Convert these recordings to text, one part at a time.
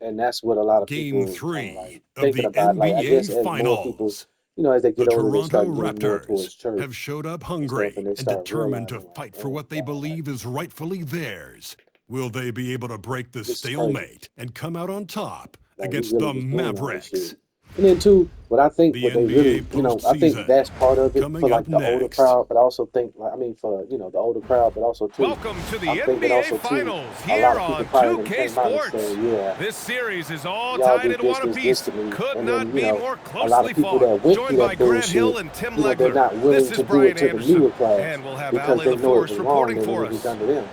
and that's what a lot of Game people are like 3 of thinking the about. Like I NBA guess as more people, Finals. as they The get older, they Toronto start getting more Raptors towards have church showed up and stuff, and hungry they and start determined to realizing like, fight for man, what they dog, like believe is rightfully theirs. Will they be able to break the this is crazy. stalemate and come out on top Like we against really the just doing all this shit. Mavericks? And then too, what I think The what they NBA really, I think postseason that's part of it for coming up like the older next. crowd, but I also think like I mean for the older crowd, but also too, Welcome to the I'm thinking NBA also too, Finals a lot here of people on probably then 2K came out and said, Sports. yeah, This series is all y'all tied did into one this apiece. to me. Could And then, not be more a lot closely of people fought. that went through Joined by that Grant bullshit, Hill and Tim they're Legler. not willing This to is do it Brian to the Anderson. newer class And we'll have because Allie they know it LaForce was wrong reporting and for it was us. done to them.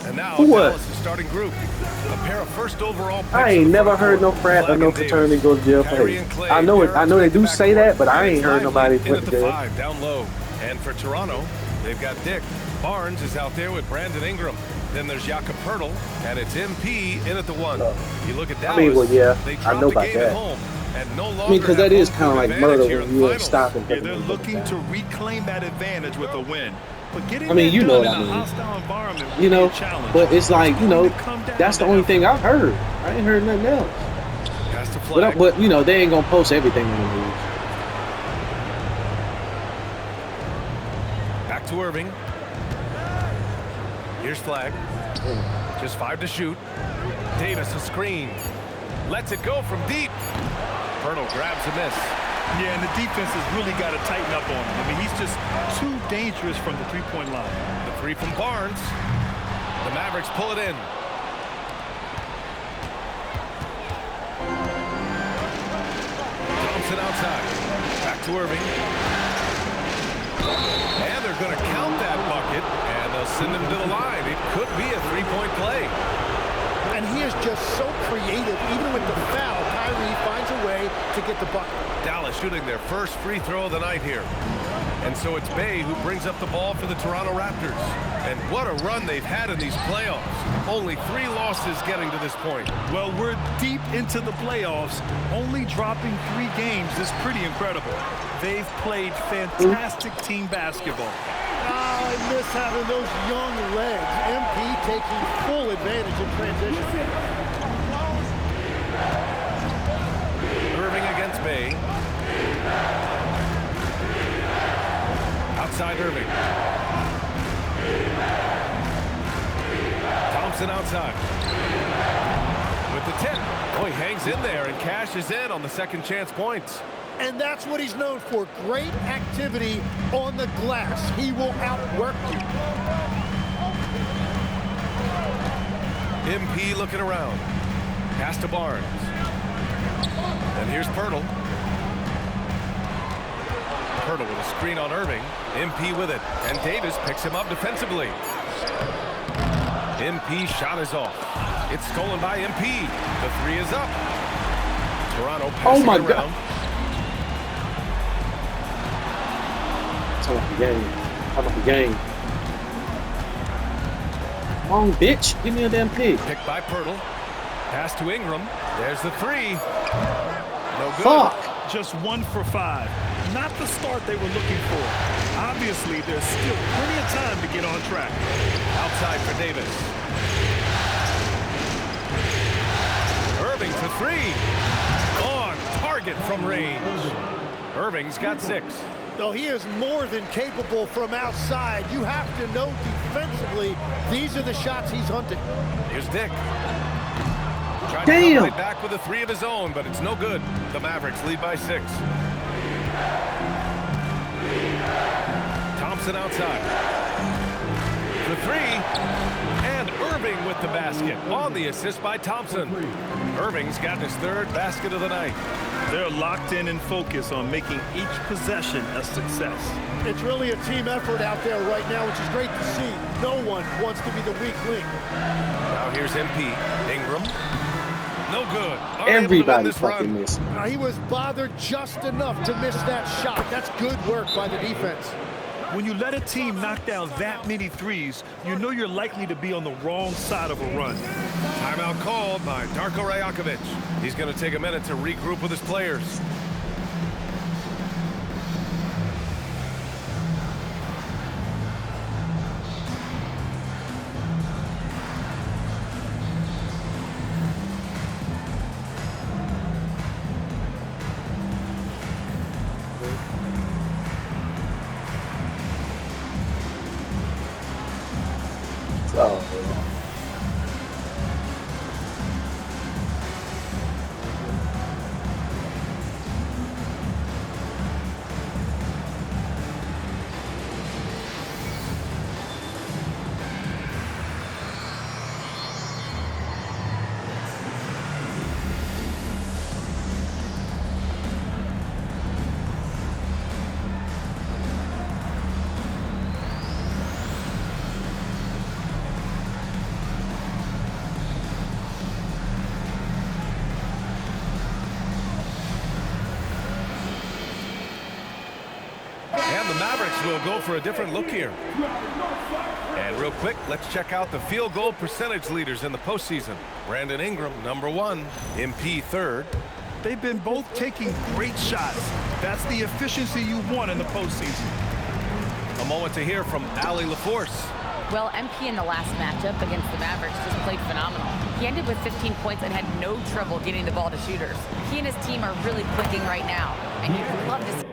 And now Who what? Dallas' starting group. A pair of first overall picks. I in ain't the never front heard no court, frat or Flag no and Davis. fraternity go to jail for Kyrie hate. and Clay I know it. pair I up know to they make the do say backcourt. that, but I And ain't it's heard Lively nobody in went at to the jail. 5 down low. And for Toronto, they've got Dick. Barnes is out there with Brandon Ingram. Then there's Jakob Poeltl, and it's MP in at the 1. You look at Dallas, I mean, well, yeah, they I dropped know the about game at that. home. And no longer I mean, because that have is home kind of court like advantage murder here when in you the ain't finals. stopping Yeah, people they're from putting looking it to down. reclaim that advantage with a win. But getting I mean, that you know done what in I a mean. hostile environment will be a challenge. But it's like, It's going to come down that's the to only effort. thing I've heard. I ain't heard nothing else. Pass the But, flag. they ain't gonna post everything on the news. Back to Irving. Here's Flag. Just 5 to shoot. Davis a screen. Lets it go from deep. Poeltl grabs a miss. Yeah, and the defense has really got to tighten up on him. I mean, he's just too dangerous from the three-point line. The 3 from Barnes. The Mavericks pull it in. Thompson outside. Back to Irving. And they're going to count that bucket, and they'll send him to the line. It could be a three-point play. And he is just so creative. Even with the foul, Kyrie finds a way to get the bucket. Dallas shooting their first free throw of the night here. And so it's Bey who brings up the ball for the Toronto Raptors. And what a run they've had in these playoffs. Only 3 losses getting to this point. Well, we're deep into the playoffs. Only dropping 3 games is pretty incredible. They've played fantastic team basketball. I miss having those young legs. MP taking full advantage in transition. Irving against Bey. Outside Irving. Thompson outside. With the 10. Oh, he hangs in there and cashes in on the second chance points. And that's what he's known for. Great activity on the glass. He will outwork you. MP looking around. Pass to Barnes. And here's Poeltl. Poeltl with a screen on Irving. MP with it. And Davis picks him up defensively. MP shot is off. It's stolen by MP. The 3 is up. Toronto passing my around. God. Talk about the game. Talk about the game. Come on, bitch. Give me a damn pick. Picked by Poeltl. Pass to Ingram. There's the 3. No good. Fuck. Just 1 for 5. Not the start they were looking for. Obviously, there's still plenty of time to get on track. Outside for Davis. Irving for 3. On target from range. Irving's got 6. No, he is more than capable from outside. You have to know defensively, these are the shots he's hunting. Here's Dick. Trying to Damn. come right back with a 3 of his own, but it's no good. The Mavericks lead by 6. Thompson outside. The 3. And Irving with the basket on the assist by Thompson. Irving's got his 3rd basket of the night. They're locked in and focused on making each possession a success. It's really a team effort out there right now, which is great to see. No one wants to be the weak link. Now here's MP. Ingram. No good. Unable to win Everybody this fucking run. missing. He was bothered just enough to miss that shot. That's good work by the defense. When you let a team knock down that many threes, you know you're likely to be on the wrong side of a run. Timeout called by Darko Rajakovic. He's going to take a minute to regroup with his players. Oh, And the Mavericks will go for a different look here. And real quick, let's check out the field goal percentage leaders in the postseason. Brandon Ingram, #1. MP, 3rd. They've been both taking great shots. That's the efficiency you want in the postseason. A moment to hear from Allie LaForce. Well, MP in the last matchup against the Mavericks just played phenomenal. He ended with 15 points and had no trouble getting the ball to shooters. He and his team are really clicking right now, and you'd love to see.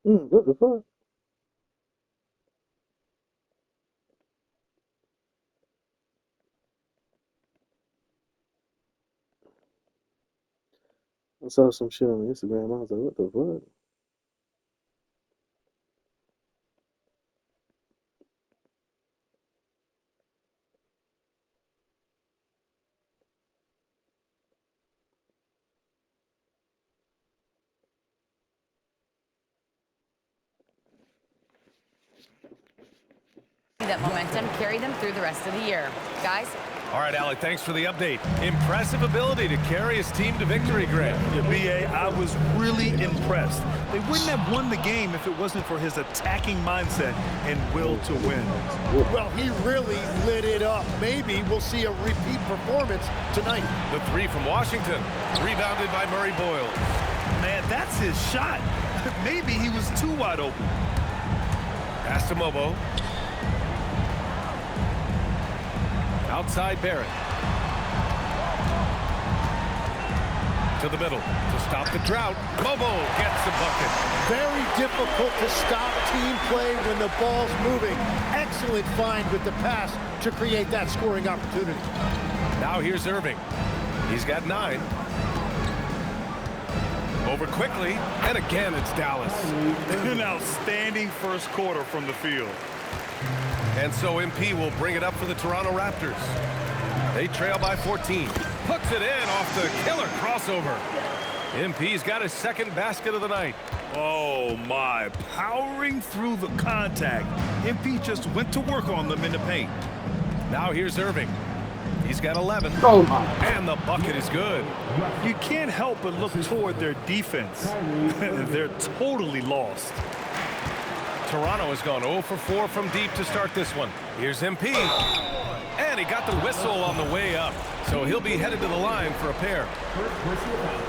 what the fuck? I saw some shit on Instagram. I was like, what the fuck? That momentum carry them through the rest of the year. Guys? All right, Allie, thanks for the update. Impressive ability to carry his team to victory, Greg. Yeah, B.A., I was really impressed. They wouldn't have won the game if it wasn't for his attacking mindset and will to win. Well, he really lit it up. Maybe we'll see a repeat performance tonight. The 3 from Washington, rebounded by Murray Boyle. Man, that's his shot. Maybe he was too wide open. Pass to Mobo. Outside Barrett. To the middle to stop the drought. Mobo gets the bucket. Very difficult to stop team play when the ball's moving. Excellent find with the pass to create that scoring opportunity. Now here's Irving. He's got 9. Over quickly, and again it's Dallas. An outstanding first quarter from the field. And so MP will bring it up for the Toronto Raptors. They trail by 14. Hooks it in off the killer crossover. MP's got his second basket of the night. Oh, my. Powering through the contact. MP just went to work on them in the paint. Now here's Irving. He's got 11. Oh my. And the bucket is good. You can't help but look toward their defense. They're totally lost. Toronto has gone 0 for 4 from deep to start this one. Here's MP. And he got the whistle on the way up. So he'll be headed to the line for a pair.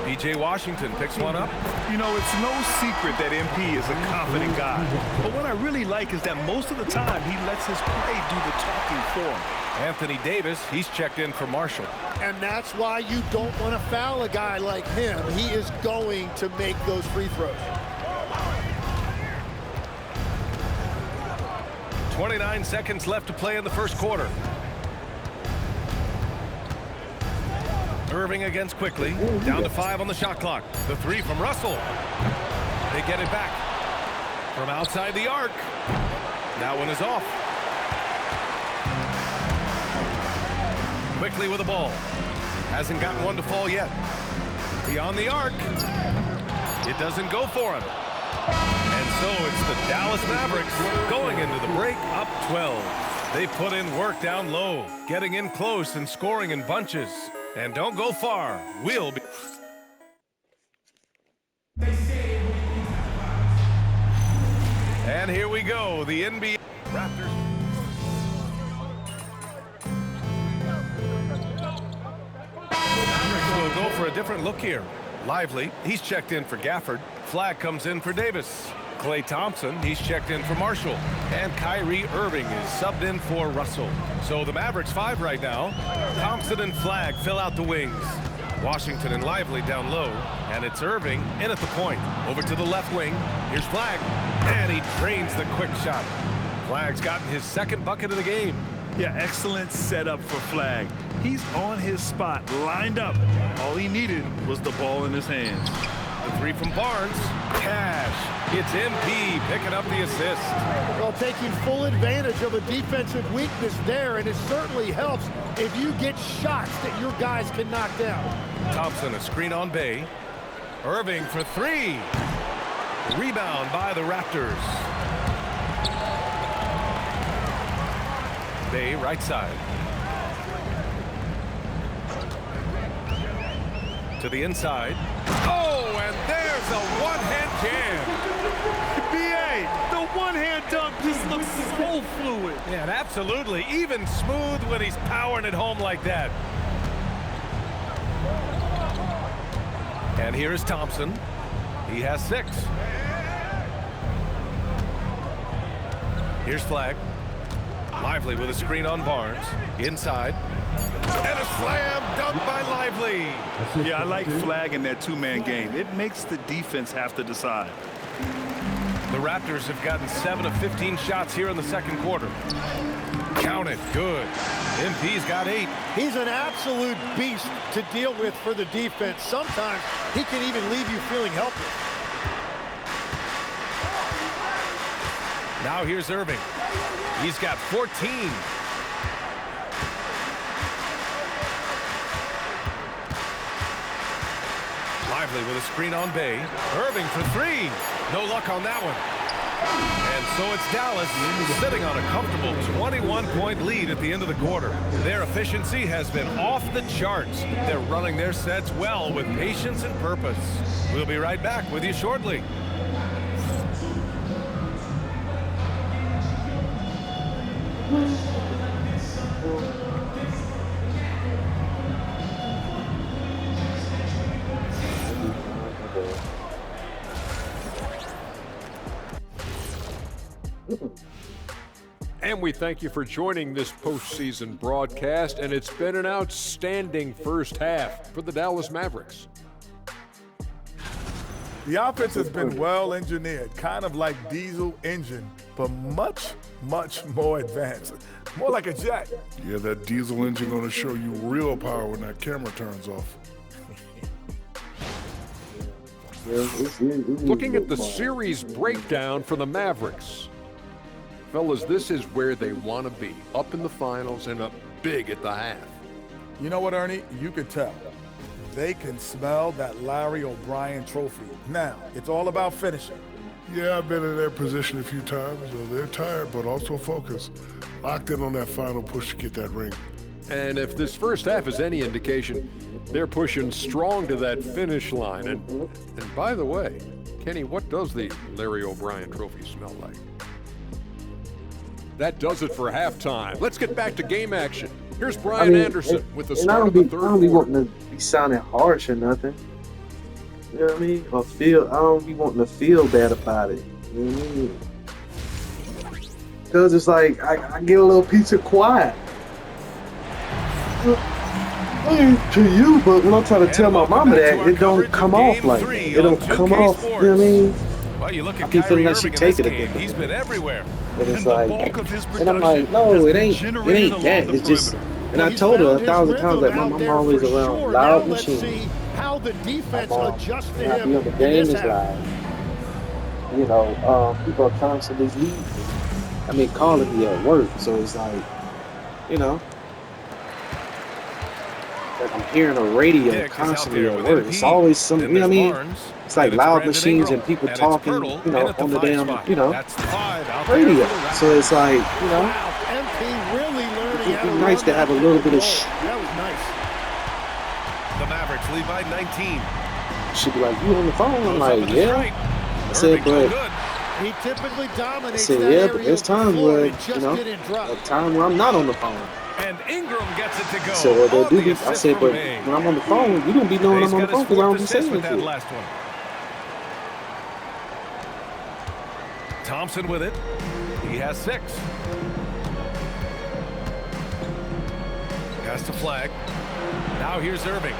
P.J. Washington picks one up. You know, it's no secret that MP is a confident guy. But what I really like is that most of the time he lets his play do the talking for him. Anthony Davis, he's checked in for Marshall. And that's why you don't want to foul a guy like him. He is going to make those free throws. 29 seconds left to play in the first quarter. Irving against Quickly. Down to 5 on the shot clock. The 3 from Russell. They get it back. From outside the arc. That one is off. Quickly with the ball. Hasn't gotten one to fall yet. Beyond the arc. It doesn't go for him. And so it's the Dallas Mavericks going into the break up 12. They put in work down low, getting in close and scoring in bunches. And don't go far. We'll be... And here we go. The NBA Raptors. We'll go for a different look here. Lively, he's checked in for Gafford. Flag comes in for Davis. Klay Thompson, he's checked in for Marshall. And Kyrie Irving is subbed in for Russell. So the Mavericks 5 right now. Thompson and Flag fill out the wings. Washington and Lively down low. And it's Irving in at the point. Over to the left wing. Here's Flag. And he drains the quick shot. Flag's gotten his second bucket of the game. Yeah, excellent setup for Flag. He's on his spot, lined up. All he needed was the ball in his hands. The 3 from Barnes. Cash. It's MP picking up the assist. Well, taking full advantage of a defensive weakness there, and it certainly helps if you get shots that your guys can knock down. Thompson, a screen on Bay. Irving for 3. Rebound by the Raptors. Bay, right side. To the inside. Oh, and there's a one-hand jam. B.A., the one-hand dunk just looks so fluid. Yeah, and absolutely. Even smooth when he's powering it home like that. And here is Thompson. He has 6. Here's Flag. Lively with a screen on Barnes. Inside. And a slam dunk by Lively. Yeah, I like Flag in that two-man game. It makes the defense have to decide. The Raptors have gotten 7 of 15 shots here in the second quarter. Count it. Good. MP's got 8. He's an absolute beast to deal with for the defense. Sometimes he can even leave you feeling helpless. Now here's Irving. He's got 14. Lively with a screen on Bay. Irving for 3. No luck on that one. And so it's Dallas sitting on a comfortable 21-point lead at the end of the quarter. Their efficiency has been off the charts. They're running their sets well with patience and purpose. We'll be right back with you shortly. And we thank you for joining this postseason broadcast, and it's been an outstanding first half for the Dallas Mavericks. The offense has been well engineered, kind of like diesel engine, but much, much more advanced. More like a jet. Yeah, that diesel engine gonna show you real power when that camera turns off. Looking at the series breakdown for the Mavericks. Fellas, this is where they want to be, up in the finals and up big at the half. You know what, Ernie? You could tell. They can smell that Larry O'Brien trophy. Now, it's all about finishing. Yeah, I've been in their position a few times. They're tired, but also focused. Locked in on that final push to get that ring. And if this first half is any indication, they're pushing strong to that finish line. And by the way, Kenny, what does the Larry O'Brien trophy smell like? That does it for halftime. Let's get back to game action. Here's Brian Anderson with the and start I of the don't third be quarter. wanting to be sounding harsh or nothing. You know what I mean? Or I don't be wanting to feel bad about it. You know what I mean? Because it's like, I get a little piece of quiet. To you, but when I'm trying to tell my mama that, it don't come off like that. It don't come off, you know what I mean? Well, you look I at be feeling Kyrie like she Irving in take this it a game. bit. He's been everywhere. But it's And the like, bulk of his and I'm like, production no, has it been ain't generated that. along the It's just, perimeter. and I He's told her found 1,000 his times, like, rhythm my out there always for around sure. loud Now let's machine. see how the defense adjusts to When I him be on the in game this is half. live. You know, people are constantly leaving. I mean, calling me at work, so it's like, you know, like I'm hearing a radio Dick is out constantly there at with work. MP. It's always some, Then you know what I there's mean? Barnes, It's like and loud Brandon machines Ingram, and people and it's talking, Pirtle you know, in at the on the 5 damn, spot. you know, That's 5 out there radio. for the Raptors. So it's like, you know, Wow, MP really learning it'd how be to nice run to that have a pick little and bit of roll. sh. That was nice. The Mavericks lead by 19. She'd be like, you on the phone? I'm Goes up like, with the yeah. strike. I said, Irving, no but good. He typically I dominates said, that yeah, but area there's of the times floor where, and just you know, didn't drop. a time where I'm not on the phone. And Ingram gets it to go. So what they'll On the do, I assist said, from but Bay. when I'm on the phone, you don't be knowing Bay's I'm on the got his phone because I don't fourth be assist saying with that shit. last one. Thompson with it. He has 6. Pass to Flag. Now here's Irving.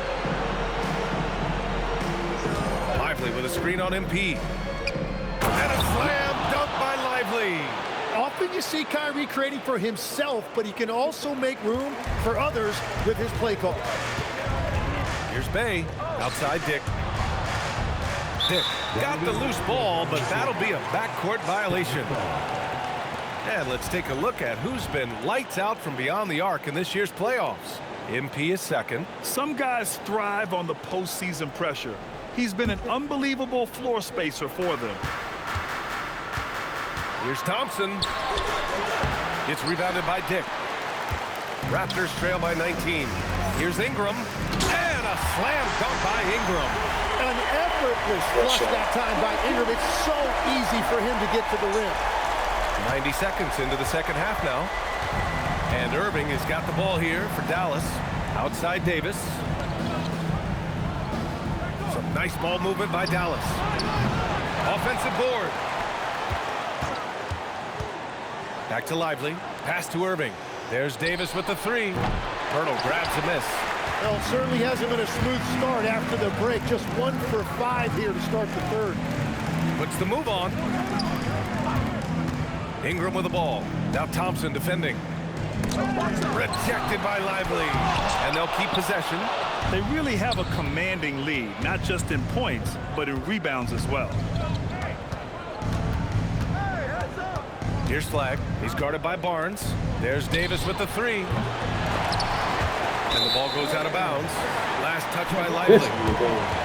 Lively with a screen on MP. And a slam dunk by Lively. Often you see Kyrie creating for himself, but he can also make room for others with his play call. Here's Bay. Outside Dick. Dick got the loose ball, but that'll be a backcourt violation. And let's take a look at who's been lights out from beyond the arc in this year's playoffs. MP is second. Some guys thrive on the postseason pressure. He's been an unbelievable floor spacer for them. Here's Thompson. It's rebounded by Dick. Raptors trail by 19. Here's Ingram. And a slam dunk by Ingram. An effortless flush that time by Ingram. It's so easy for him to get to the rim. 90 seconds into the second half now. And Irving has got the ball here for Dallas. Outside Davis. Some nice ball movement by Dallas. Offensive board. Back to Lively. Pass to Irving. There's Davis with the 3. Pirtle grabs a miss. Well, it certainly hasn't been a smooth start after the break. Just 1 for 5 here to start the third. Puts the move on. Ingram with the ball. Now Thompson defending. Rejected by Lively. And they'll keep possession. They really have a commanding lead, not just in points, but in rebounds as well. Here's Flag. He's guarded by Barnes. There's Davis with the 3. And the ball goes out of bounds. Last touch by Lively.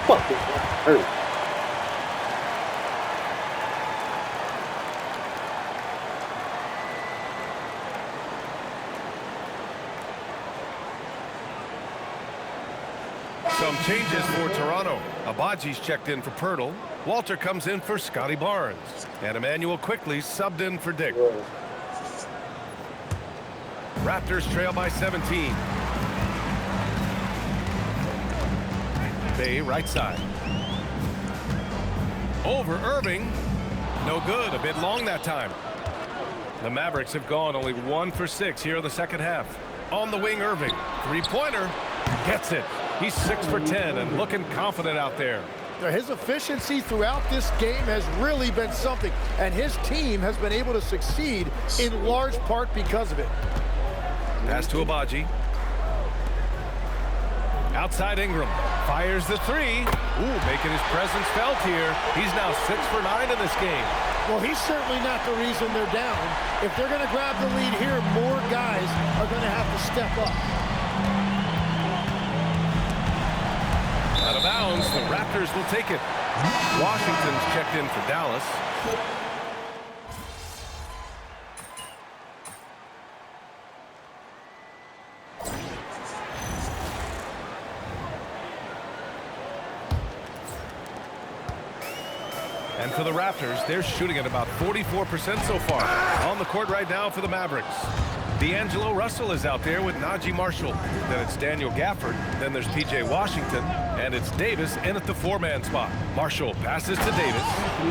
Fucking hurt. Some changes for Toronto. Abaji's checked in for Pirtle. Walter comes in for Scotty Barnes. And Emmanuel quickly subbed in for Dick. Raptors trail by 17. Bay right side. Over Irving. No good. A bit long that time. The Mavericks have gone only 1 for 6 here in the second half. On the wing, Irving. 3-pointer. Gets it. He's 6 for 10 and looking confident out there. His efficiency throughout this game has really been something, and his team has been able to succeed in large part because of it. Pass to Abaji. Outside Ingram. Fires the 3. Ooh, making his presence felt here. He's now 6 for 9 in this game. Well, he's certainly not the reason they're down. If they're going to grab the lead here, more guys are going to have to step up. Out of bounds, the Raptors will take it. Washington's checked in for Dallas. And for the Raptors, they're shooting at about 44% so far. On the court right now for the Mavericks. D'Angelo Russell is out there with Najee Marshall. Then it's Daniel Gafford. Then there's P.J. Washington. And it's Davis in at the 4-man spot. Marshall passes to Davis.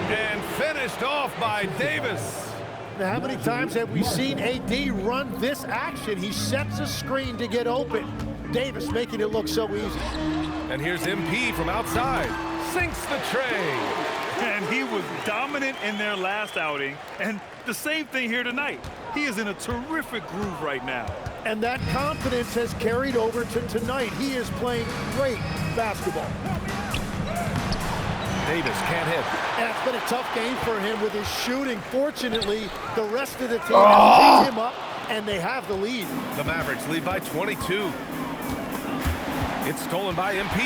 And finished off by Davis. Now, how many times have we seen AD run this action? He sets a screen to get open. Davis making it look so easy. And here's MP from outside. Sinks the tray. And he was dominant in their last outing. And the same thing here tonight. He is in a terrific groove right now. And that confidence has carried over to tonight. He is playing great basketball. Davis can't hit. And it's been a tough game for him with his shooting. Fortunately, the rest of the team has picked him up, and they have the lead. The Mavericks lead by 22. It's stolen by MP.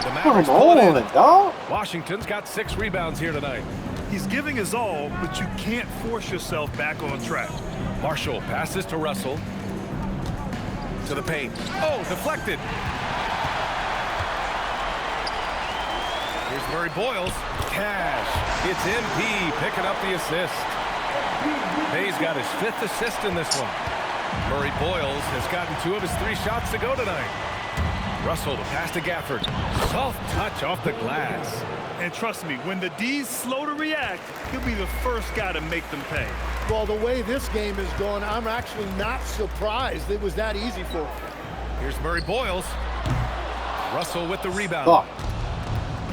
The Mavericks pull it in. Dog. Washington's got 6 rebounds here tonight. He's giving his all, but you can't force yourself back on track. Marshall passes to Russell. To the paint. Oh, deflected. Here's Murray Boyles. Cash. It's MP picking up the assist. Bay's got his 5th assist in this one. Murray Boyles has gotten 2 of his 3 shots to go tonight. Russell to pass to Gafford. Soft touch off the glass. And trust me, when the D's slow to react, he'll be the first guy to make them pay. Well, the way this game is going, I'm actually not surprised it was that easy for him. Here's Murray Boyles. Russell with the rebound. Oh.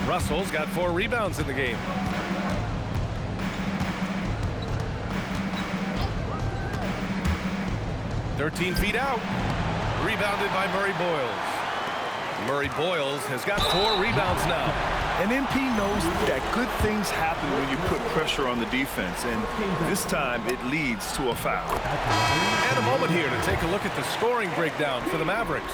Russell's got 4 rebounds in the game. "13 feet out. Rebounded by Murray Boyles. Murray Boyles has got 4 rebounds now. And MP knows that good things happen when you put pressure on the defense, and this time it leads to a foul. And a moment here to take a look at the scoring breakdown for the Mavericks.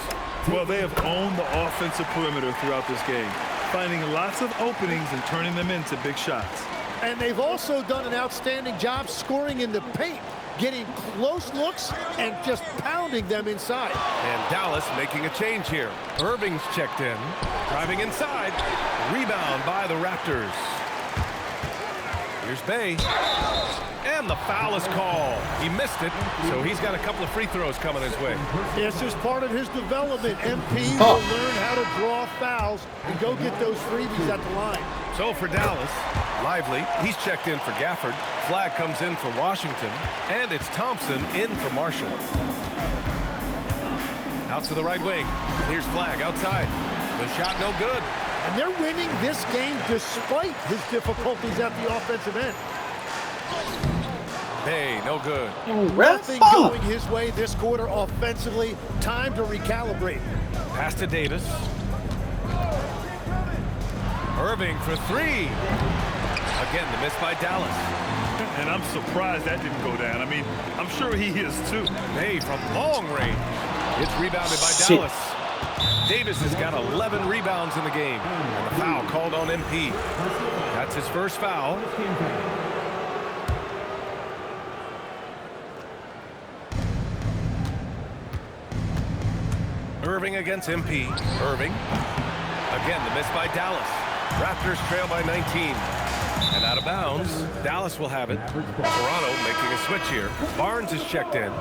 Well, they have owned the offensive perimeter throughout this game, finding lots of openings and turning them into big shots. And they've also done an outstanding job scoring in the paint, getting close looks and just pounding them inside. And Dallas making a change here. Irving's checked in, driving inside. Rebound by the Raptors. Here's Bay. And the foul is called. He missed it, so he's got a couple of free throws coming his way. It's just part of his development. MP will learn how to draw fouls and go get those freebies at the line. So for Dallas, Lively, he's checked in for Gafford. Flag comes in for Washington. And it's Thompson in for Marshall. Out to the right wing. Here's Flag outside. The shot no good. And they're winning this game despite his difficulties at the offensive end. Hey, no good. Nothing going his way this quarter offensively. Time to recalibrate. Pass to Davis. Irving for 3. Again, the miss by Dallas. And I'm surprised that didn't go down. I mean, I'm sure he is too. Hey, from long range. It's rebounded by Dallas. Davis has got 11 rebounds in the game. And a foul called on MP. That's his first foul. Irving against MP. Irving. Again, the miss by Dallas. Raptors trail by 19. And out of bounds, Dallas will have it. Toronto making a switch here. Barnes is checked in.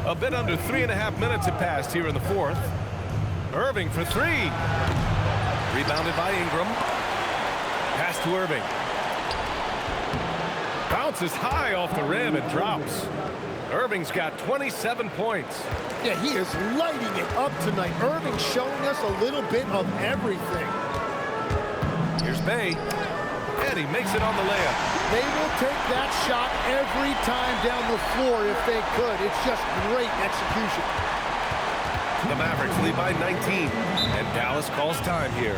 A bit under 3.5 minutes have passed here in the 4th. Irving for 3. Rebounded by Ingram. Pass to Irving. Bounces high off the rim and drops. Irving's got 27 points. Yeah, he is lighting it up tonight. Irving showing us a little bit of everything. Here's Bay. And he makes it on the layup. They will take that shot every time down the floor if they could. It's just great execution. The Mavericks lead by 19. And Dallas calls time here.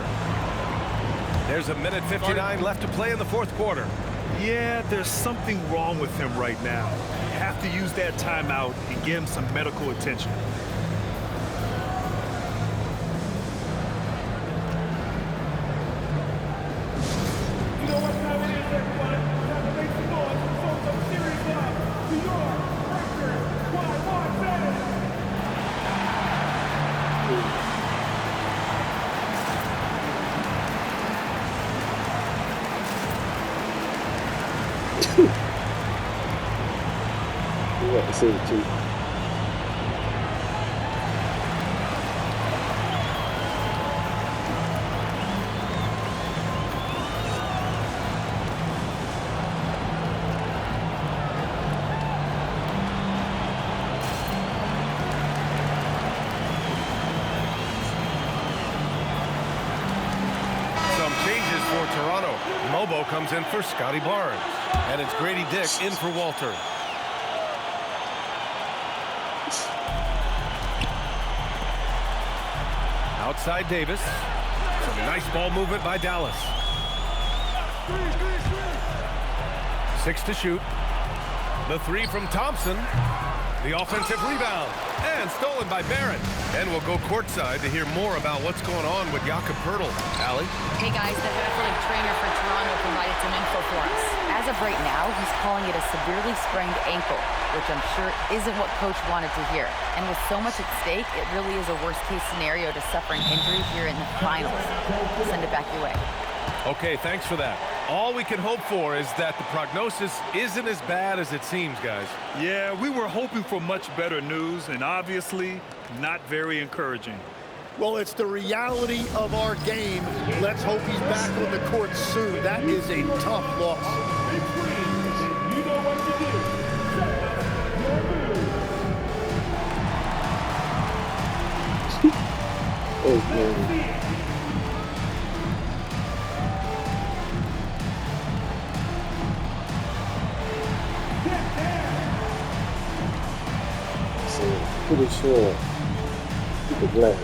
There's a minute 59 left to play in the 4th quarter. Yeah, there's something wrong with him right now. You have to use that timeout and give him some medical attention. You know what time it is, everybody? Time to make some noise and show some serious love to your Raptors. Yeah, see it too. For Toronto, Mobo comes in for Scotty Barnes, and it's Grady Dick in for Walter. Outside Davis. Some nice ball movement by Dallas. 6 to shoot. The 3 from Thompson. The offensive rebound. And stolen by Barrett. And we'll go courtside to hear more about what's going on with Jakob Poeltl. Allie? Hey guys, the head athletic trainer for Toronto provided some info for us. As of right now, he's calling it a severely sprained ankle, which I'm sure isn't what coach wanted to hear. And with so much at stake, it really is a worst-case scenario to suffer an injury here in the finals. I'll send it back your way. Okay, thanks for that. All we can hope for is that the prognosis isn't as bad as it seems, guys. Yeah, we were hoping for much better news, and obviously not very encouraging. Well, it's the reality of our game. Let's hope he's back on the court soon. That is a tough loss. You know what to do. Oh, man. Pretty sure you could blame.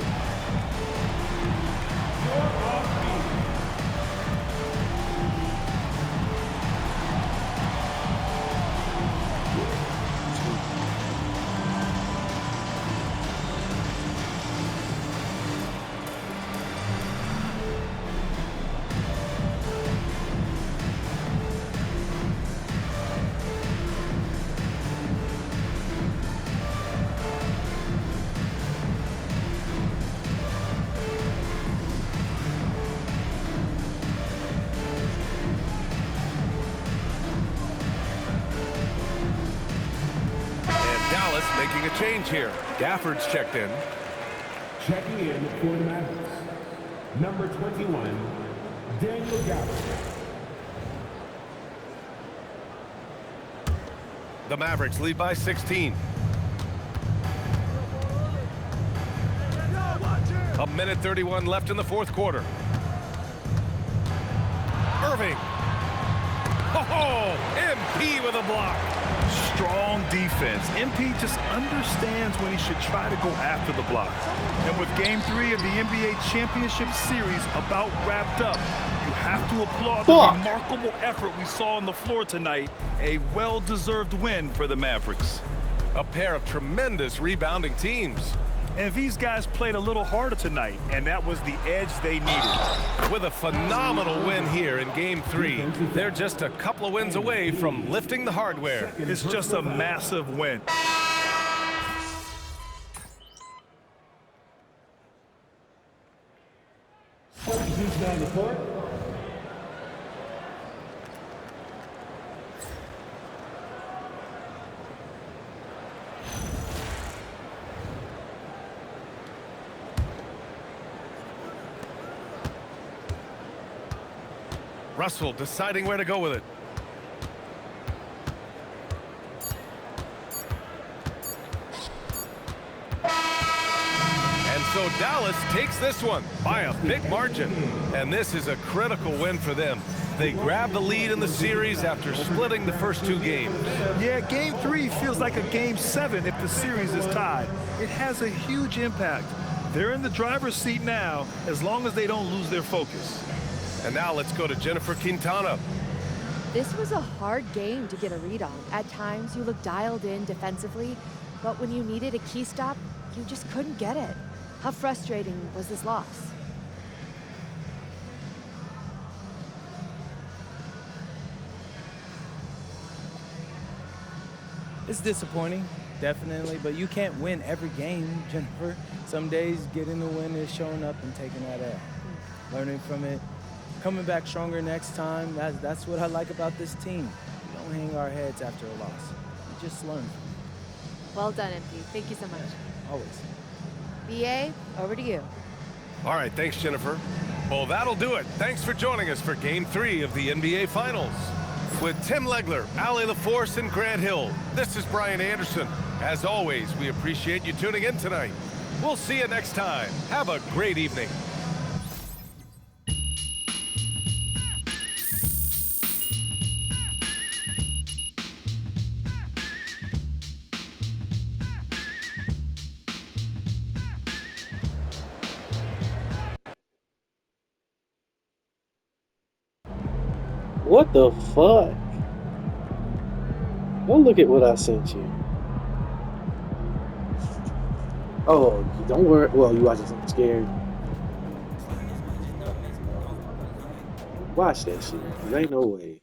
Making a change here. Gafford's checked in. Checking in for the Mavericks. Number 21, Daniel Gafford. The Mavericks lead by 16. A minute 31 left in the fourth quarter. Irving. Oh, MP with a block. Strong defense. MP just understands when he should try to go after the block. And with Game 3 of the NBA Championship Series about wrapped up, you have to applaud the remarkable effort we saw on the floor tonight. A well-deserved win for the Mavericks. A pair of tremendous rebounding teams. And these guys played a little harder tonight, and that was the edge they needed. With a phenomenal win here in Game 3, they're just a couple of wins away from lifting the hardware. It's just a massive win. Substitution on the court. Russell deciding where to go with it. And so Dallas takes this one by a big margin. And this is a critical win for them. They grab the lead in the series after splitting the first 2 games. Yeah, Game 3 feels like a Game 7 if the series is tied. It has a huge impact. They're in the driver's seat now as long as they don't lose their focus. And now let's go to Jennifer Quintana. This was a hard game to get a read on. At times, you looked dialed in defensively, but when you needed a key stop, you just couldn't get it. How frustrating was this loss? It's disappointing, definitely, but you can't win every game, Jennifer. Some days getting the win is showing up and taking that L. Learning from it, coming back stronger next time. That's what I like about this team. don't hang our heads after a loss. We just learn. Well done, MP. Thank you so much. Always. BA, over to you. All right, thanks, Jennifer. Well, that'll do it. Thanks for joining us for Game 3 of the NBA Finals. With Tim Legler, Allie LaForce, and Grant Hill, this is Brian Anderson. As always, we appreciate you tuning in tonight. We'll see you next time. Have a great evening. What the fuck? Go look at what I sent you. Oh, don't worry. Well, you watching something scary. Watch that shit. There ain't no way.